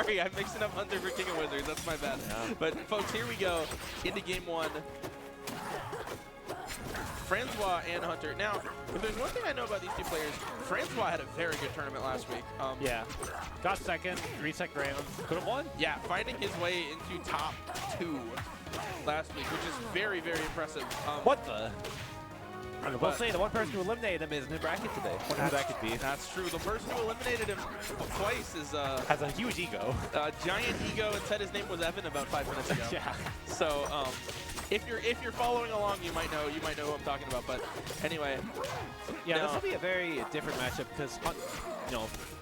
Sorry, I'm mixing up Hunter for King of Wizards. That's my bad. Yeah. But folks, here we go into game one. Franzwa and Hunter. Now, if there's one thing I know about these two players, Franzwa had a very good tournament last week. Yeah. Got second, reset rounds. Could have won. Yeah, finding his way into top 2 last week, which is very, very impressive. What the? We'll say the one person who eliminated him is in the bracket today. Wonder who that could be. That's true. The person who eliminated him twice is has a huge ego. Giant ego, and said his name was Evan about 5 minutes ago. Yeah. So if you're following along, you might know who I'm talking about. But anyway, yeah, this will be a very different matchup because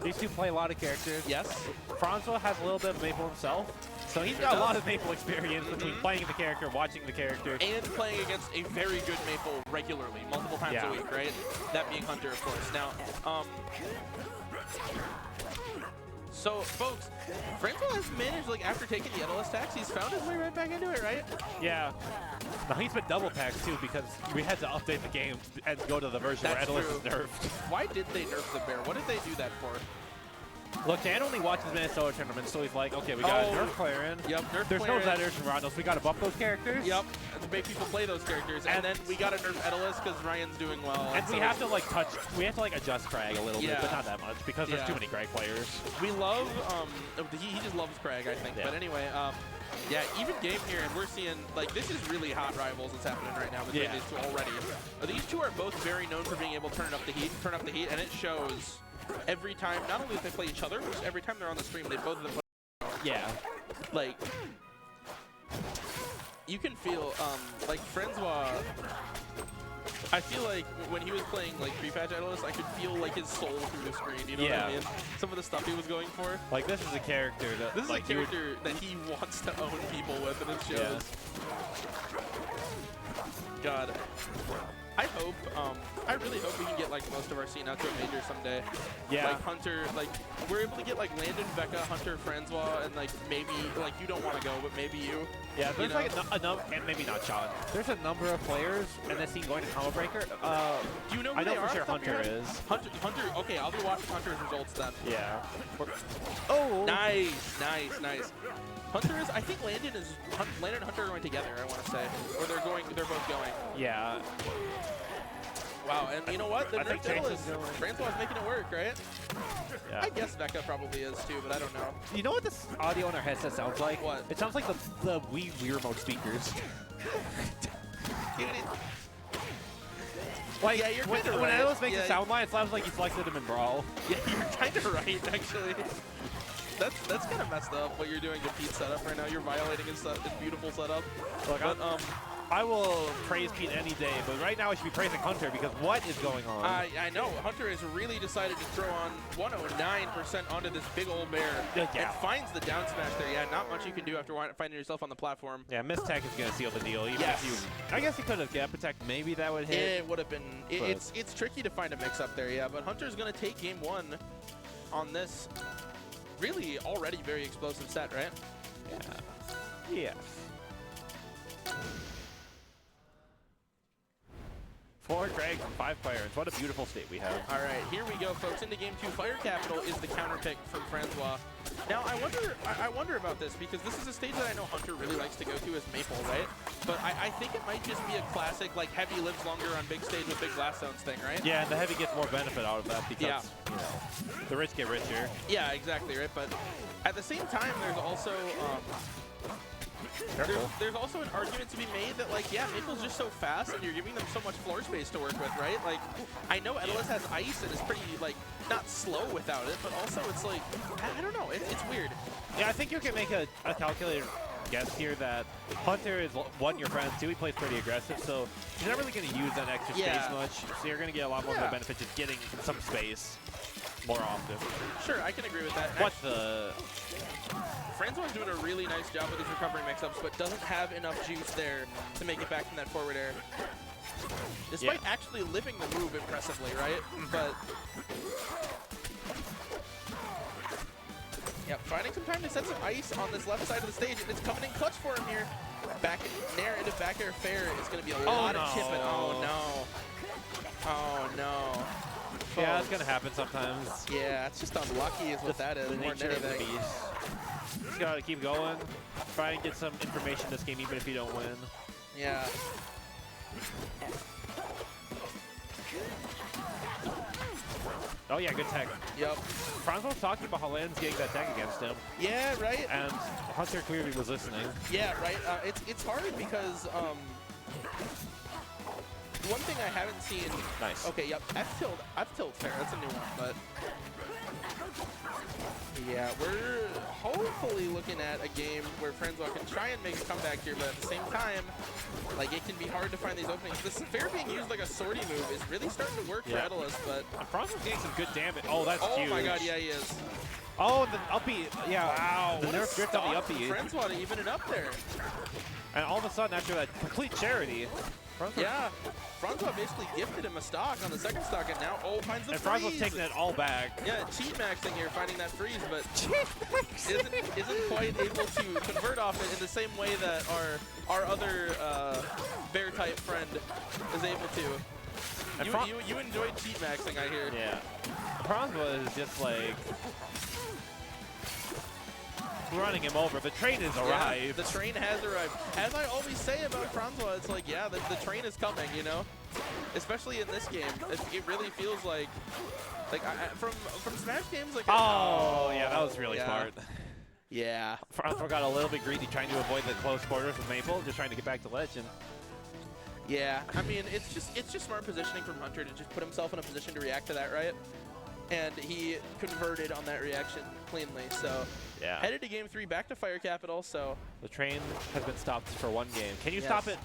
these two play a lot of characters. Yes. Franzwa has a little bit of Maypul himself. So he's got a lot of Maypul experience between playing the character, watching the character. And playing against a very good Maypul regularly, multiple times a week, right? That being Hunter, of course. Now, so, folks, Franzwa has managed, like, after taking the Etalus tax, he's found his way right back into it, right? Yeah. Now, he's been double taxed, too, because we had to update the game and go to the version where Etalus is nerfed. Why did they nerf the bear? What did they do that for? Look, Dan only watches Minnesota tournaments, so he's like, okay, we got a nerf player in. Yep, nerf There's player no Zetters and Rondos. We got to buff those characters. Yep, to make people play those characters. And then we got to nerf Etalus because Ryan's doing well. And we have to, like, adjust Krag a little bit, but not that much, because there's too many Krag players. We love, he just loves Krag, I think. Yeah. But anyway, yeah, even game here, and we're seeing, like, this is really hot rivals that's happening right now between these two already. These two are both very known for being able to turn up the heat, and it shows every time, not only do they play each other, but every time they're on the stream, they both of them put like, you can feel, like, Franzwa, I feel like when he was playing, like, pre-patch Etalus, I could feel, like, his soul through the screen, you know what I mean? Some of the stuff he was going for. Like, this is a character that, this is like, a character that he wants to own people with, and it shows. God. I hope, I really hope we can get, like, most of our scene out to a major someday. Yeah. Like, Hunter, like, we're able to get, like, Landon, Becca, Hunter, Franzwa, and, like, maybe, like, you don't want to go, but maybe you. Yeah, there's, like, a number, and maybe not Sean. There's a number of players in this scene going to Combo Breaker. Do you know who I know they are for sure Hunter is. Hunter, okay, I'll be watching Hunter's results then. Yeah. Oh! Nice. Hunter is, I think Landon and Hunter are going together, I want to say. Or they're both going. Yeah. Wow, and you know what? The nerf Etalus, Franzwa's making it work, right? Yeah. I guess Becca probably is too, but I don't know. You know what this audio on our headset sounds like? What? It sounds like the Wii remote speakers. Like, yeah, you're when Etalus makes a sound line, it sounds like you selected him in Brawl. Yeah, you're kind of right, actually. That's kind of messed up what you're doing to Pete's setup right now. You're violating his beautiful setup. Look, but, I will praise Pete any day, but right now I should be praising Hunter because what is going on? I know. Hunter has really decided to throw on 109% onto this big old bear and finds the down smash there. Yeah, not much you can do after finding yourself on the platform. Yeah, Mistech is going to seal the deal. Even if you, I guess he could have Gap Attack. Maybe that would hit. It would have been. It's tricky to find a mix-up there, yeah, but Hunter's going to take game one on this really already very explosive set, right? Yeah. Yes. 4 Drags and 5 Pirates. What a beautiful state we have. All right, here we go, folks. Into game 2, Fire Capital is the counter pick from Franzwa. Now, I wonder about this because this is a stage that I know Hunter really likes to go to as Maypul, right? But I think it might just be a classic, like, heavy lives longer on big stage with big blast zones thing, right? Yeah, and the heavy gets more benefit out of that because, you know, the rich get richer. Yeah, exactly, right? But at the same time, there's also... There's also an argument to be made that, like, yeah, Maypul's just so fast and you're giving them so much floor space to work with, right? Like, I know Etalus has ice and is pretty, like, not slow without it, but also it's like, I don't know, it's weird. Yeah, I think you can make a calculated guess here that Hunter is, one, your friend, two, he plays pretty aggressive, so he's not really going to use that extra space much, so you're going to get a lot more of the benefit just getting some space more often. Sure, I can agree with that. What the... Franzwa's doing a really nice job with his recovery mix-ups, but doesn't have enough juice there to make it back from that forward air. Despite actually living the move impressively, right? But... yeah, finding some time to set some ice on this left side of the stage, and it's coming in clutch for him here. Back nair into back air fair is going to be a lot of chipping. Oh, no. Oh, no. Yeah, it's going to happen sometimes. Yeah, it's just unlucky is what that is. The nature of the beast. just gotta keep going. Try and get some information this game, even if you don't win. Yeah. Oh yeah, good tech. Yep. Franzwa was talking about how Land's getting that tech against him. Yeah, right. And Hunter clearly was listening. Yeah, right. It's hard because one thing I haven't seen. Nice. Okay, yep. F tilt fair. That's a new one, but yeah, we're hopefully looking at a game where Franzwa can try and make a comeback here, but at the same time, like, it can be hard to find these openings. This fair being used like a sortie move is really starting to work for Etalus, but Franzwa's getting some good damage. Oh, that's huge. Oh my god, yeah, he is. Oh, the uppy, yeah. Wow, the nerf drift on the uppy. Franzwa to even it up there. And all of a sudden, after that complete charity, Franzwa basically gifted him a stock on the second stock, and now finds the freeze. And Franzwa's taking it all back. Yeah, cheat maxing here, finding that freeze, but isn't quite able to convert off it in the same way that our other bear type friend is able to. You enjoyed cheat maxing, I hear. Yeah. Franzwa is just like running him over. The train has arrived. Yeah, the train has arrived. As I always say about Franzwa, it's like, yeah, the train is coming, you know? Especially in this game. It really feels like from Smash games, like... Oh, yeah, that was really smart. Yeah. Franzwa got a little bit greedy trying to avoid the close quarters with Maypul, just trying to get back to Legend. Yeah, I mean, it's just smart positioning from Hunter to just put himself in a position to react to that, right? And he converted on that reaction cleanly, so headed to game 3, back to Fire Capital, so... The train has been stopped for 1 game. Can you stop it?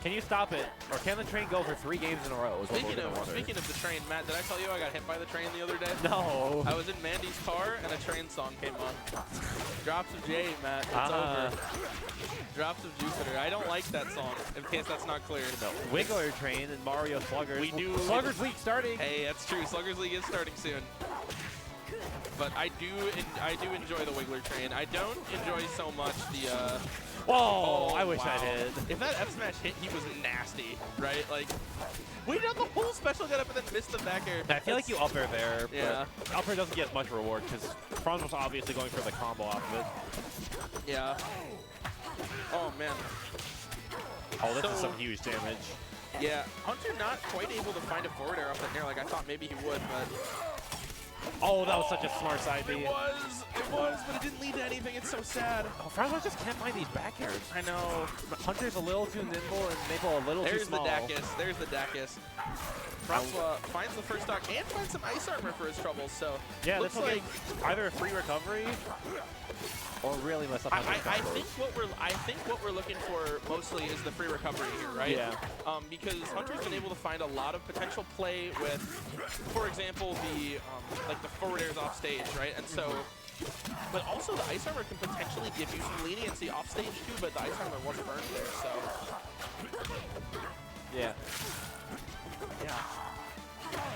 Can you stop it? Or can the train go for 3 games in a row? Speaking of the train, Matt, did I tell you I got hit by the train the other day? No. I was in Mandy's car and a train song came on. Drops of J, Matt, it's over. Drops of Jupiter. I don't like that song, in case that's not clear. No. Wiggler Train and Mario Sluggers. We do. Sluggers League starting. Hey, that's true. Sluggers League is starting soon. But I do enjoy the Wiggler Train. I don't enjoy so much the. Whoa! I wish I did. If that F smash hit, he was nasty, right? Like, we did the whole special get up and then missed the back air. I feel like you up air there. Yeah. But up air doesn't get much reward because Franz was obviously going for the combo off of it. Yeah. Oh man. Oh, this is some huge damage. Yeah, Hunter not quite able to find a forward air off that nair like I thought maybe he would, but... Oh, that was such a smart side B. It was, but it didn't lead to anything. It's so sad. Oh, Franzwa just can't find these back airs. I know. Hunter's a little too nimble and Maypul a little too small. There's the Dacus. Franzwa finds the first stock and finds some ice armor for his troubles, so... Yeah, this will like either a free recovery or really mess up. I think what we're looking for mostly is the free recovery here, right? Yeah. Because Hunter's been able to find a lot of potential play with, for example, the like the forward airs off stage, right? And so, but also the ice armor can potentially give you some leniency off stage too. But the ice armor wasn't burned there, so. Yeah. Yeah.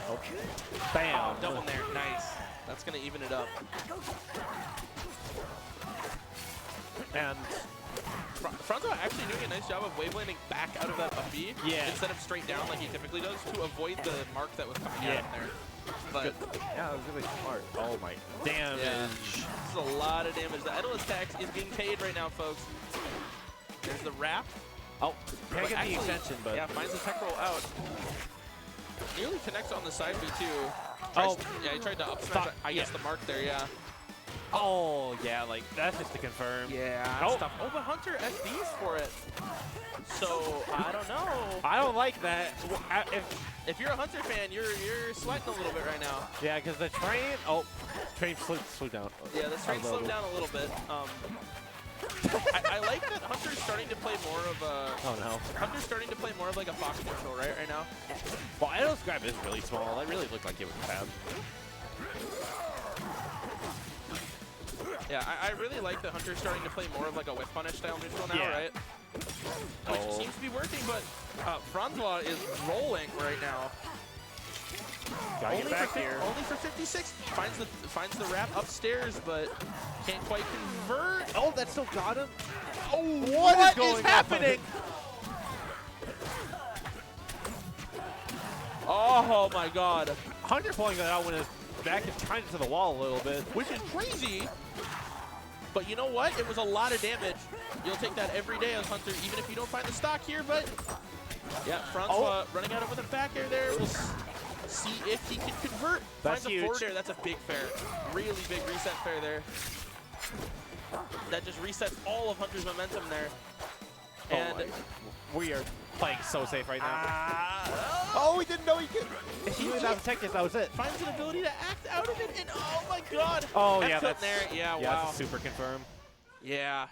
Okay. Bam. Double nair, nice. That's gonna even it up. And Franzwa actually doing a nice job of wave landing back out of that up B instead of straight down like he typically does to avoid the mark that was coming out in there. But yeah, that was really smart. Oh my damage. Yeah. This is a lot of damage. The Etalus tax is being paid right now, folks. There's the wrap. Oh, can't get the extension, but yeah, finds the tech roll out. Nearly connects on the side B too. Yeah, he tried to up smash. I guess the mark there, yeah. Oh, yeah, like, that's just to confirm. Yeah, that's tough. Oh, but Hunter SDs for it. So, I don't know. I don't like that. If you're a Hunter fan, you're sweating a little bit right now. Yeah, because the train... train slowed down. Yeah, the train slowed down a little bit. I like that Hunter's starting to play more of a... Oh, no. Hunter's starting to play more of like a Fox neutral, right now? Well, Etalus grab is really small. That really looked like it was bad. Yeah, I really like that Hunter's starting to play more of like a whip punish style neutral now, right? Which seems to be working, but Franzwa is rolling right now. Gotta get back here. Only for 56. Finds the wrap upstairs, but can't quite convert. Oh, that still got him. Oh, what is happening? Oh my God. Hunter pulling that out when his back is kind of to the wall a little bit. Which is crazy. But you know what? It was a lot of damage. You'll take that every day as Hunter, even if you don't find the stock here. But yeah, Franzwa running out with a back air there. We'll see if he can convert. That's Finds a forward air. That's a big fair. Really big reset fair there. That just resets all of Hunter's momentum there. And we are playing so safe right now. Oh, he didn't know he could. If he was out of tech, that was it. Finds an ability to act out of it, and oh my god! Oh yeah, that's there. Yeah, wow. That's a super confirm. Yeah.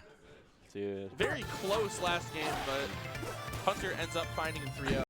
Dude. Very close last game, but Hunter ends up finding 3-0.